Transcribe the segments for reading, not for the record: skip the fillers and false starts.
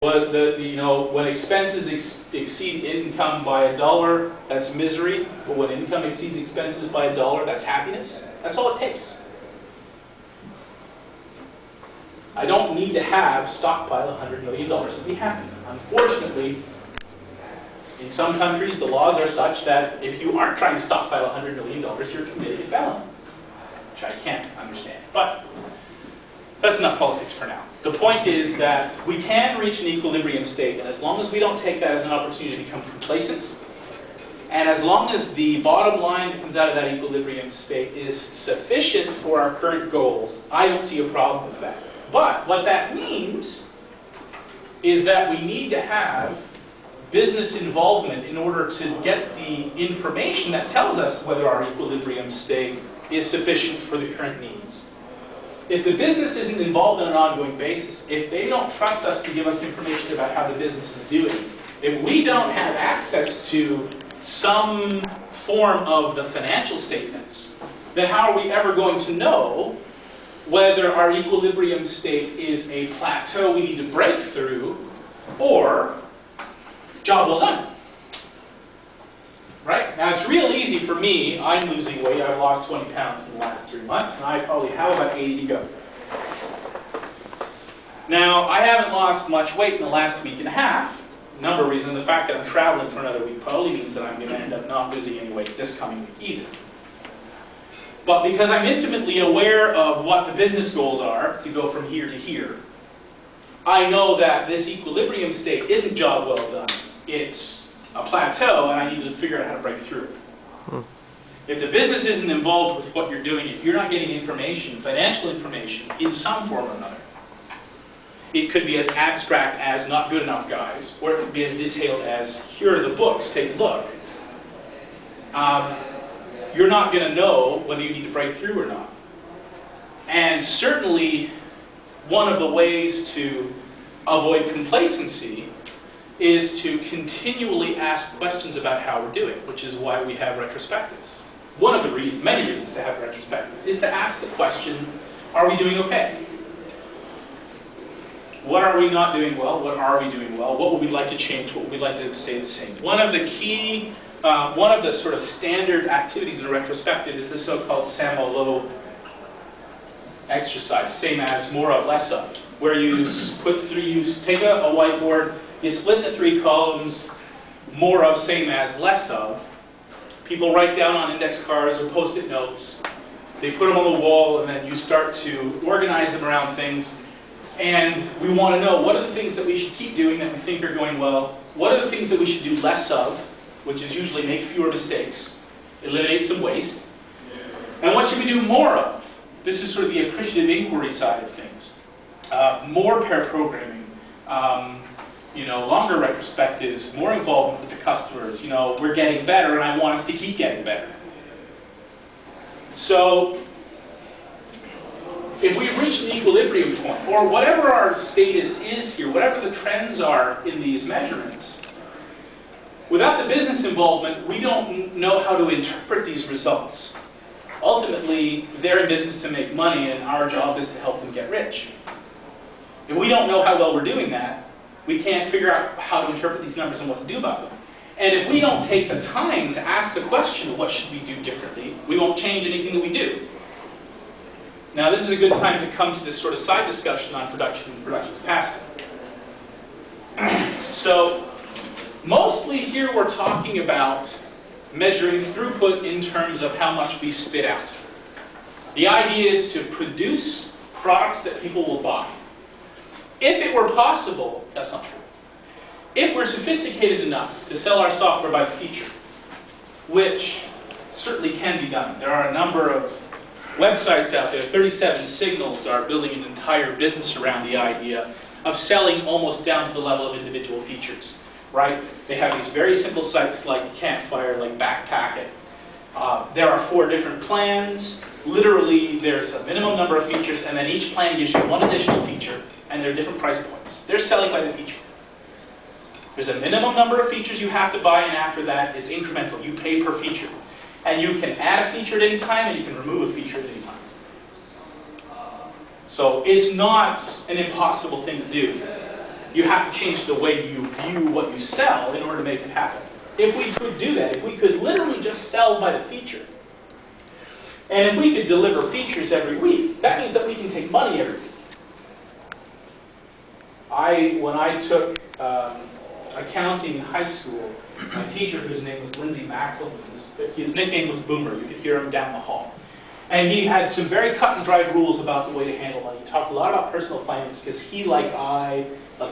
When expenses exceed income by $1, that's misery. But when income exceeds expenses by $1, that's happiness. That's all it takes. I don't need to have stockpile $100 million to be happy. Unfortunately, in some countries, the laws are such that if you aren't trying to stockpile $100 million, you're committing a felony, which I can't understand. But that's enough politics for now. The point is that we can reach an equilibrium state, and as long as we don't take that as an opportunity to become complacent, and as long as the bottom line that comes out of that equilibrium state is sufficient for our current goals, I don't see a problem with that. But what that means is that we need to have business involvement in order to get the information that tells us whether our equilibrium state is sufficient for the current needs. If the business isn't involved on an ongoing basis, if they don't trust us to give us information about how the business is doing, if we don't have access to some form of the financial statements, then how are we ever going to know whether our equilibrium state is a plateau we need to break through or job well done? Right? Now, it's real easy for me. I'm losing weight. I've lost 20 pounds in the last 3 months, and I probably have about 80 to go. Now, I haven't lost much weight in the last week and a half. A number of reasons. The fact that I'm traveling for another week probably means that I'm going to end up not losing any weight this coming week either. But because I'm intimately aware of what the business goals are to go from here to here, I know that this equilibrium state isn't job well done. It's a plateau, and I need to figure out how to break through it. If the business isn't involved with what you're doing, if you're not getting information, financial information, in some form or another, it could be as abstract as not good enough guys, or it could be as detailed as here are the books, take a look. You're not going to know whether you need to break through or not. And certainly, one of the ways to avoid complacency is to continually ask questions about how we're doing, which is why we have retrospectives. One of the reasons, many reasons to have retrospectives, is to ask the question, are we doing okay? What are we not doing well? What are we doing well? What would we like to change? What would we like to stay the same? One of the sort of standard activities in a retrospective is the so-called Samolo exercise, same as more of, less of, where you take a whiteboard, you split into 3 columns, more of, same as, less of. People write down on index cards or post-it notes. They put them on the wall, and then you start to organize them around things. And we want to know, what are the things that we should keep doing that we think are going well? What are the things that we should do less of, which is usually make fewer mistakes, eliminate some waste? And what should we do more of? This is sort of the appreciative inquiry side of things. More pair programming. Longer retrospectives, more involvement with the customers. We're getting better, and I want us to keep getting better. So, if we reach an equilibrium point, or whatever our status is here, whatever the trends are in these measurements, without the business involvement, we don't know how to interpret these results. Ultimately, they're in business to make money, and our job is to help them get rich. If we don't know how well we're doing that, we can't figure out how to interpret these numbers and what to do about them. And if we don't take the time to ask the question, what should we do differently, we won't change anything that we do. Now, this is a good time to come to this sort of side discussion on production and production capacity. So, mostly here we're talking about measuring throughput in terms of how much we spit out. The idea is to produce products that people will buy. If it were possible, that's not true. If we're sophisticated enough to sell our software by the feature, which certainly can be done. There are a number of websites out there. 37 Signals are building an entire business around the idea of selling almost down to the level of individual features, right? They have these very simple sites like Campfire, like Backpack It. There are 4 different plans. Literally, there's a minimum number of features, and then each plan gives you 1 additional feature, and there are different price points. They're selling by the feature. There's a minimum number of features you have to buy, and after that, it's incremental. You pay per feature. And you can add a feature at any time, and you can remove a feature at any time. So it's not an impossible thing to do. You have to change the way you view what you sell in order to make it happen. If we could do that, if we could literally just sell by the feature, and if we could deliver features every week, that means that we can take money every week. When I took accounting in high school, my teacher, whose name was Lindsay Macklin, his nickname was Boomer. You could hear him down the hall. And he had some very cut and dried rules about the way to handle money. He talked a lot about personal finance because he, like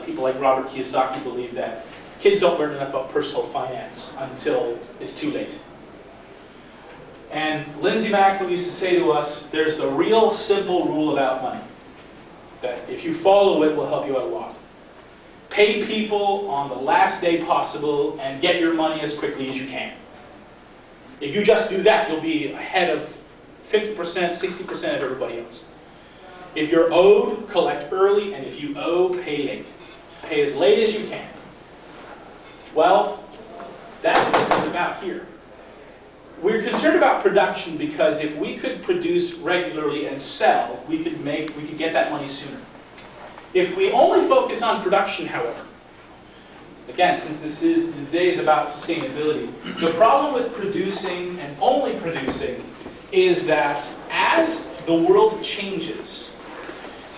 people like Robert Kiyosaki, believe that kids don't learn enough about personal finance until it's too late. And Lindsay Macklin used to say to us, there's a real simple rule about money that if you follow it will help you out a lot. Pay people on the last day possible and get your money as quickly as you can. If you just do that, you'll be ahead of 50%, 60% of everybody else. If you're owed, collect early, and if you owe, pay late. Pay as late as you can. Well, that's what this is about here. We're concerned about production because if we could produce regularly and sell, we could get that money sooner. If we only focus on production, however, again, since today is about sustainability, the problem with producing and only producing is that as the world changes,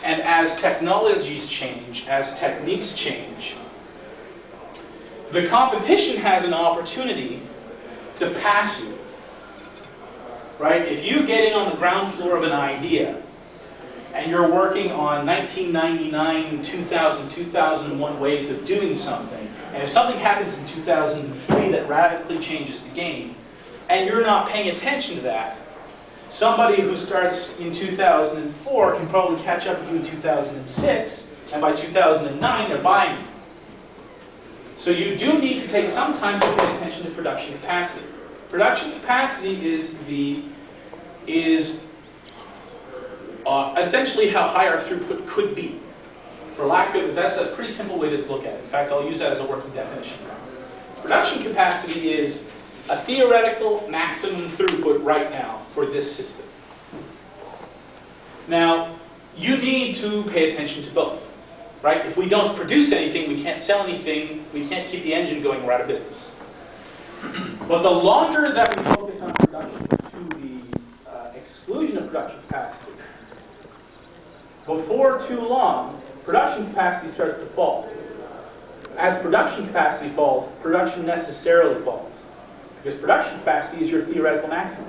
and as technologies change, as techniques change, the competition has an opportunity to pass you. Right? If you get in on the ground floor of an idea, and you're working on 1999, 2000, 2001 ways of doing something, and if something happens in 2003 that radically changes the game, and you're not paying attention to that, somebody who starts in 2004 can probably catch up with you in 2006, and by 2009 they're buying you. So you do need to take some time to pay attention to production capacity. Production capacity is essentially how high our throughput could be. For lack of, that's a pretty simple way to look at it. In fact, I'll use that as a working definition. Production capacity is a theoretical maximum throughput right now for this system. Now, you need to pay attention to both. Right? If we don't produce anything, we can't sell anything, we can't keep the engine going, we're out of business. But the longer that we focus on production to the exclusion of production capacity, before too long, production capacity starts to fall. As production capacity falls, production necessarily falls. Because production capacity is your theoretical maximum.